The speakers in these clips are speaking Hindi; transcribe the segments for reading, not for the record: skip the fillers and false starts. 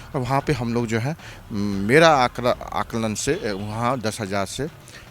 और वहाँ पे हम लोग जो है मेरा आकलन से वहाँ 10,000 से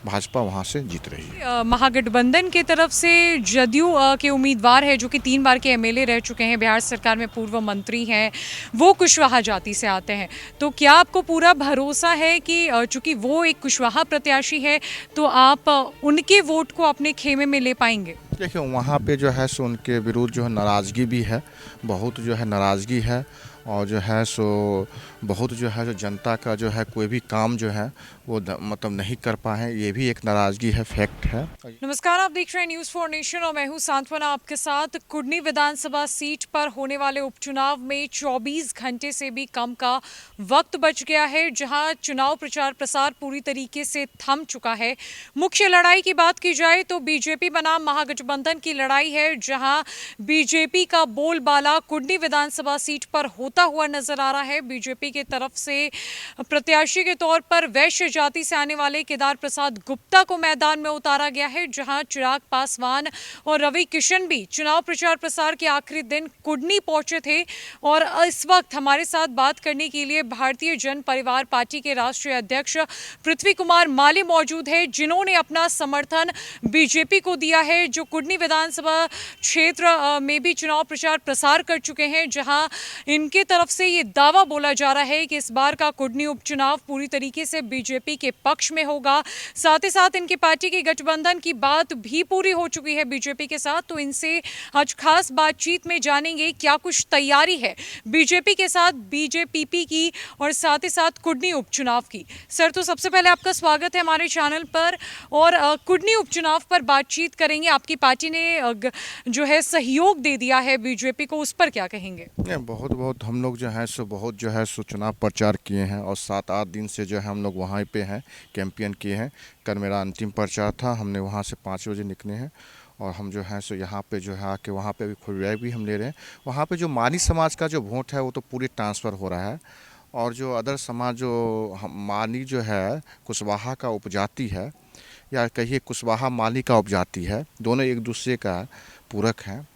भाजपा वहाँ से जीत रही है। महागठबंधन की तरफ से जदयू के उम्मीदवार है जो कि 3 बार के एमएलए रह चुके हैं, बिहार सरकार में पूर्व मंत्री हैं, वो कुशवाहा जाति से आते हैं। तो क्या आपको पूरा भरोसा है कि चूंकि वो एक कुशवाहा प्रत्याशी है तो आप उनके वोट को अपने खेमे में ले पाएंगे? देखिए वहाँ पे जो है सो उनके विरुद्ध जो है नाराज़गी भी है, बहुत जो है नाराज़गी है। और जो है सो बहुत जो है जो जनता का जो है कोई भी काम जो है वो मतलब नहीं कर पाए, ये भी एक नाराज़गी है, फैक्ट है। नमस्कार, आप देख रहे हैं न्यूज़ फॉर नेशन और मैं हूं सांत्वना आपके साथ। कुडनी विधानसभा सीट पर होने वाले उपचुनाव में 24 घंटे से भी कम का वक्त बच गया है, जहां चुनाव प्रचार प्रसार पूरी तरीके से थम चुका है। मुख्य लड़ाई की बात की जाए तो बीजेपी बनाम महागठबंधन की लड़ाई है, जहां बीजेपी का बोलबाला कुडनी विधानसभा सीट पर होता हुआ नजर आ रहा है। बीजेपी की तरफ से प्रत्याशी के तौर पर वैश्य जाति से आने वाले केदार प्रसाद गुप्ता को मैदान में उतारा गया है, जहां चिराग पासवान और रवि किशन भी चुनाव प्रचार प्रसार के आखिरी दिन कुडनी पहुंचे थे। और इस वक्त हमारे साथ बात करने के लिए भारतीय जन परिवार पार्टी के राष्ट्रीय अध्यक्ष पृथ्वी कुमार माली मौजूद है, जिन्होंने अपना समर्थन बीजेपी को दिया है, जो कुडनी विधानसभा क्षेत्र में भी चुनाव प्रचार प्रसार कर चुके हैं, जहां इनके तरफ से ये दावा बोला जा रहा है कि इस बार का कुडनी उपचुनाव पूरी तरीके से बीजेपी के पक्ष में होगा। साथ ही साथ इनकी पार्टी के गठबंधन की बात भी पूरी हो चुकी है बीजेपी के साथ। तो इनसे आज खास बातचीत में जानेंगे क्या कुछ तैयारी है बीजेपी के साथ बीजेपी की और साथ ही साथ कुडनी उपचुनाव की। सर, तो सबसे पहले आपका स्वागत है हमारे चैनल पर और कुडनी उपचुनाव पर बातचीत करेंगे। आपकी पार्टी ने जो है सहयोग दे दिया है बीजेपी को, उस पर क्या कहेंगे? नहीं, बहुत बहुत हम लोग जो है सो बहुत जो है सो चुनाव प्रचार किए हैं और 7-8 दिन से जो है हम लोग वहाँ पे हैं, कैंपेन किए हैं। कल मेरा अंतिम प्रचार था, हमने वहाँ से 5 बजे निकले हैं और हम जो है सो यहाँ पे जो है आके वहाँ पे अभी खुलवाई भी हम ले रहे हैं। वहाँ पे जो मानी समाज का जो वोट है वो तो पूरी ट्रांसफ़र हो रहा है और जो अदर समाज जो मानी जो है कुशवाहा का उपजाति है या कहिए कुशवाहा माली का उपजाति है, दोनों एक दूसरे का पूरक हैं।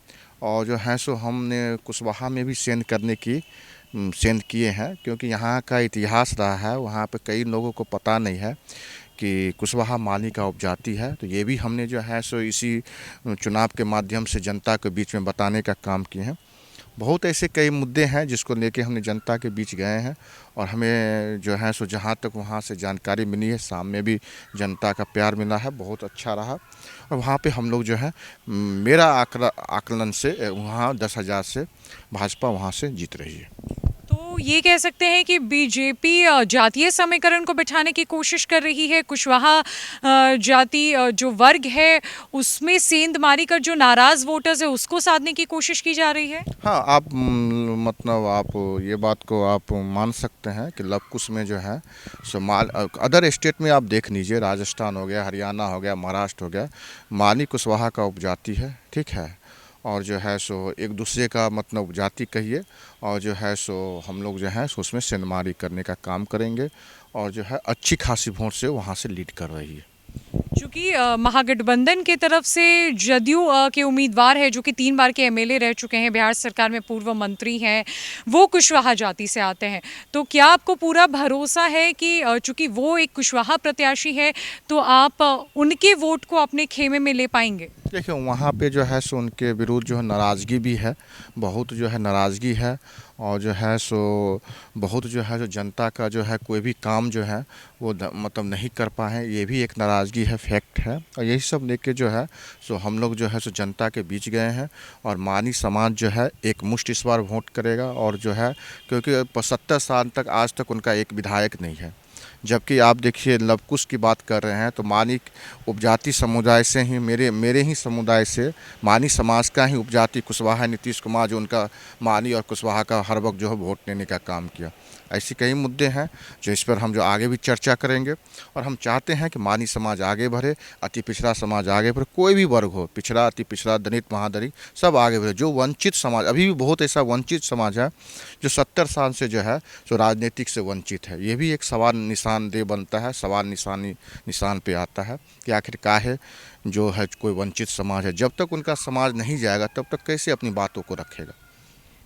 और जो है सो हमने कुशवाहा में भी सेंड करने की सेंड किए हैं, क्योंकि यहाँ का इतिहास रहा है, वहाँ पे कई लोगों को पता नहीं है कि कुशवाहा माली का उपजाति है। तो ये भी हमने जो है सो इसी चुनाव के माध्यम से जनता के बीच में बताने का काम किए हैं। बहुत ऐसे कई मुद्दे हैं जिसको लेके हमने जनता के बीच गए हैं और हमें जो है सो जहाँ तक वहाँ से जानकारी मिली है, शाम में भी जनता का प्यार मिला है, बहुत अच्छा रहा। और वहाँ पे हम लोग जो है मेरा आकलन से वहाँ 10,000 से भाजपा वहाँ से जीत रही है। तो ये कह सकते हैं कि बीजेपी जातीय समीकरण को बिठाने की कोशिश कर रही है। कुशवाहा जाति जो वर्ग है उसमें सेंधमारी कर जो नाराज वोटर्स है उसको साधने की कोशिश की जा रही है। हाँ, आप मतलब आप ये बात को आप मान सकते हैं कि लवकुश में जो है सो अदर स्टेट में आप देख लीजिए, राजस्थान हो गया, हरियाणा हो गया, महाराष्ट्र हो गया, माली कुशवाहा का उपजाति है, ठीक है। और जो है सो एक दूसरे का मतलब उपजाति कहिए और जो है सो हम लोग जो है सो उसमें सेंधमारी करने का काम करेंगे और जो है अच्छी खासी वोट से वहाँ से लीड कर रही है। चूंकि महागठबंधन की तरफ से जदयू के उम्मीदवार है जो कि 3 बार के एमएलए रह चुके हैं, बिहार सरकार में पूर्व मंत्री हैं, वो कुशवाहा जाति से आते हैं। तो क्या आपको पूरा भरोसा है कि चूंकि वो एक कुशवाहा प्रत्याशी है तो आप उनके वोट को अपने खेमे में ले पाएंगे? देखिए वहाँ पे जो है सो उनके विरुद्ध जो है नाराज़गी भी है, बहुत जो है नाराज़गी है। और जो है सो बहुत जो है जो जनता का जो है कोई भी काम जो है वो मतलब नहीं कर पाए, ये भी एक नाराज़गी है, फैक्ट है। और यही सब लेके जो है सो हम लोग जो है सो जनता के बीच गए हैं और मानी समाज जो है एक मुश्त इस बार वोट करेगा। और जो है क्योंकि 70 साल तक आज तक उनका एक विधायक नहीं है, जबकि आप देखिए लवकुश की बात कर रहे हैं तो मानी उपजाति समुदाय से ही मेरे ही समुदाय से मानी समाज का ही उपजाति कुशवाहा नीतीश कुमार जो उनका मानी और कुशवाहा का हर वक्त जो है वोट लेने का काम किया। ऐसे कई मुद्दे हैं जो इस पर हम जो आगे भी चर्चा करेंगे और हम चाहते हैं कि मानी समाज आगे बढ़े, अति पिछड़ा समाज आगे बढ़े, कोई भी वर्ग हो, पिछड़ा अति पिछड़ा दलित महादलित सब आगे बढ़े। जो वंचित समाज अभी भी बहुत ऐसा वंचित समाज है जो 70 साल से जो है सो राजनीतिक से वंचित है, ये भी एक सवाल निशानदेह बनता है, सवाल निशान पे आता है कि आखिर काहे जो है कोई वंचित समाज है, जब तक उनका समाज नहीं जाएगा तब तक कैसे अपनी बातों को रखेगा।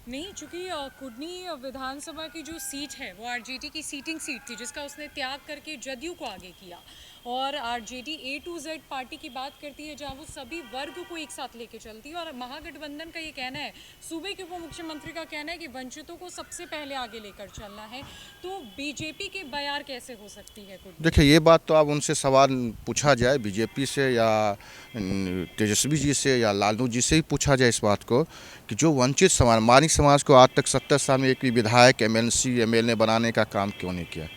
नहीं, चूंकि कुडनी विधानसभा की जो सीट है वो आरजेडी की सीटिंग सीट थी, जिसका उसने त्याग करके जदयू को आगे किया। और RJD A to Z party की बात करती है, जहां वो सभी वर्ग को एक साथ लेके चलती है। और महागठबंधन का ये कहना है, सूबे के उप मुख्यमंत्री का कहना है कि वंचितों को सबसे पहले आगे लेकर चलना है। तो बीजेपी के बयार कैसे हो सकती है कुडनी? देखिए, ये बात तो आप उनसे सवाल पूछा जाए, बीजेपी से या तेजस्वी जी से या लालू जी से ही पूछा जाए इस बात को कि जो वंचित समाज, मानिक समाज को आज तक 70 साल में एक भी विधायक, एमएलसी, एमएलए बनाने का काम क्यों नहीं किया।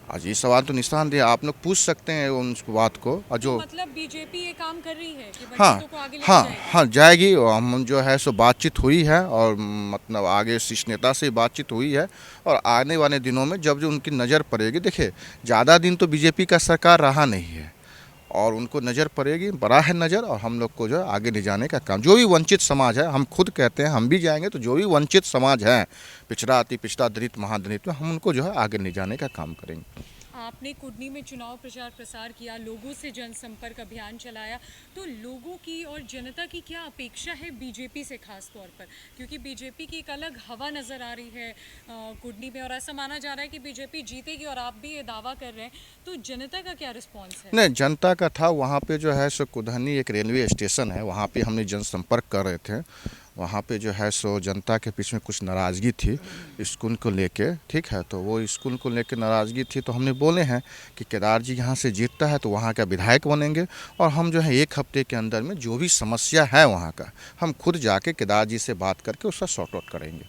आज ये सवाल तो निस्संदेह आप लोग पूछ सकते हैं उन बात को। और तो जो मतलब बीजेपी ये काम कर रही है कि हाँ वंचितों को आगे लेके हाँ जाएगी? हाँ जाएगी। और हम जो है सो बातचीत हुई है, और मतलब आगे शीर्ष नेता से बातचीत हुई है। और आने वाले दिनों में जब जो उनकी नज़र पड़ेगी, देखिए ज़्यादा दिन तो बीजेपी का सरकार रहा नहीं है, और उनको नज़र पड़ेगी, बड़ा है नज़र, और हम लोग को जो है आगे ले जाने का काम, जो भी वंचित समाज है, हम खुद कहते हैं हम भी जाएंगे, तो जो भी वंचित समाज है, पिछड़ा, अति पिछड़ा, दलित, महादलित में, हम उनको जो है आगे ले जाने का काम करेंगे। आपने कुडनी में चुनाव प्रचार प्रसार किया, लोगों से जनसंपर्क अभियान चलाया, तो लोगों की और जनता की क्या अपेक्षा है बीजेपी से खास तौर पर? क्योंकि बीजेपी की एक अलग हवा नज़र आ रही है कुडनी में, और ऐसा माना जा रहा है कि बीजेपी जीतेगी, और आप भी ये दावा कर रहे हैं। तो जनता का क्या रिस्पॉन्स है? नहीं, जनता का था वहाँ पे जो है सो कुधनी एक रेलवे स्टेशन है, वहाँ पे हमने जनसंपर्क कर रहे थे। वहाँ पे जो है सो जनता के बीच में कुछ नाराज़गी थी स्कूल को लेके, ठीक है। तो वो स्कूल को लेके नाराज़गी थी, तो हमने बोले हैं कि केदार जी यहाँ से जीतता है तो वहाँ का विधायक बनेंगे, और हम जो है 1 हफ्ते के अंदर में जो भी समस्या है वहाँ का, हम खुद जाके केदार जी से बात करके उसका सॉर्ट आउट करेंगे।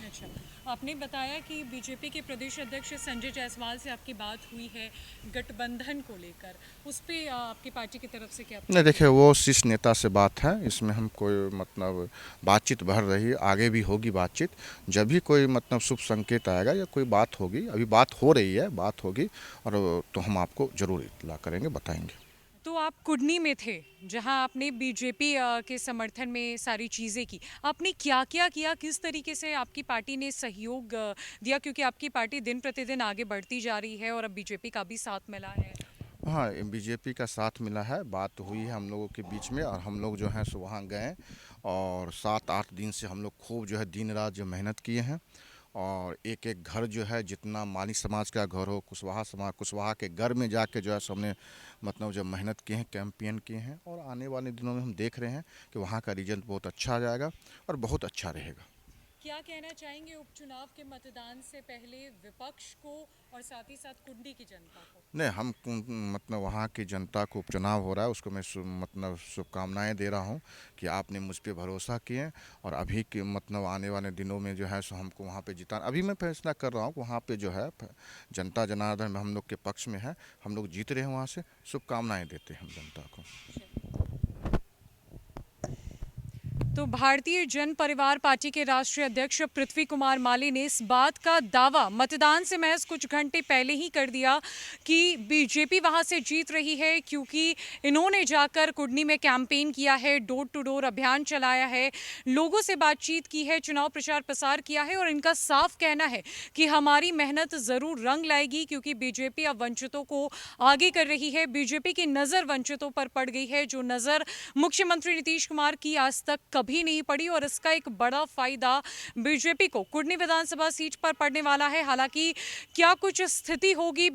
अच्छा, आपने बताया कि बीजेपी के प्रदेश अध्यक्ष संजय जायसवाल से आपकी बात हुई है गठबंधन को लेकर, उस पे आपकी पार्टी की तरफ से क्या? नहीं, देखिए वो शीर्ष नेता से बात है, इसमें हम कोई मतलब बातचीत बढ़ रही है, आगे भी होगी बातचीत। जब भी कोई मतलब शुभ संकेत आएगा या कोई बात होगी, अभी बात हो रही है, बात होगी, और तो हम आपको ज़रूर इत्तला करेंगे, बताएंगे। तो आप कुडनी में थे, जहां आपने बीजेपी के समर्थन में सारी चीज़ें की। आपने क्या क्या किया, किस तरीके से आपकी पार्टी ने सहयोग दिया? क्योंकि आपकी पार्टी दिन प्रतिदिन आगे बढ़ती जा रही है और अब बीजेपी का भी साथ मिला है। हाँ, बीजेपी का साथ मिला है, बात हुई है हम लोगों के बीच में, और हम लोग जो हैं सो वहाँ गए, और 7-8 दिन से हम लोग खूब जो है दिन रात जो मेहनत किए हैं। और एक एक घर जो है, जितना माली समाज का घर हो, कुशवाहा समाज, कुशवाहा के घर में जाके जो है सो हमने मतलब जब मेहनत किए हैं, कैंपेन किए हैं, और आने वाले दिनों में हम देख रहे हैं कि वहाँ का रिजल्ट बहुत अच्छा आ जाएगा और बहुत अच्छा रहेगा। क्या कहना चाहेंगे उपचुनाव के मतदान से पहले विपक्ष को और साथ ही साथ कुंडी की जनता को? नहीं, हम मतलब वहाँ की जनता को उपचुनाव हो रहा है, उसको मैं मतलब शुभकामनाएं दे रहा हूँ कि आपने मुझ पे भरोसा किए, और अभी के मतलब आने वाले दिनों में जो है सो हमको वहाँ पे जिताना। अभी मैं फैसला कर रहा हूँ कि वहाँ पे जो है जनता जनार्दन में हम लोग के पक्ष में है, हम लोग जीत रहे हैं, वहाँ से शुभकामनाएं देते हैं हम जनता को। तो भारतीय जन परिवार पार्टी के राष्ट्रीय अध्यक्ष पृथ्वी कुमार माली ने इस बात का दावा मतदान से महज कुछ घंटे पहले ही कर दिया कि बीजेपी वहां से जीत रही है, क्योंकि इन्होंने जाकर कुडनी में कैंपेन किया है, डोर टू डोर अभियान चलाया है, लोगों से बातचीत की है, चुनाव प्रचार प्रसार किया है, और इनका साफ कहना है कि हमारी मेहनत जरूर रंग लाएगी, क्योंकि बीजेपी अब वंचितों को आगे कर रही है। बीजेपी की नजर वंचितों पर पड़ गई है, जो नजर मुख्यमंत्री नीतीश कुमार की आज तक कभी नहीं पड़ी, और इसका एक बड़ा फायदा बीजेपी को कुडनी विधानसभा सीट पर पड़ने वाला है। हालांकि क्या कुछ स्थिति होगी,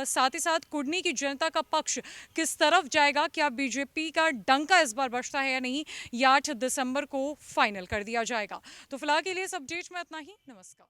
साथ ही साथ कुडनी की जनता का पक्ष किस तरफ जाएगा, क्या बीजेपी का डंका इस बार बजता है या नहीं, यह 8 दिसंबर को फाइनल कर दिया जाएगा। तो फिलहाल के लिए इस अपडेट में इतना ही। नमस्कार।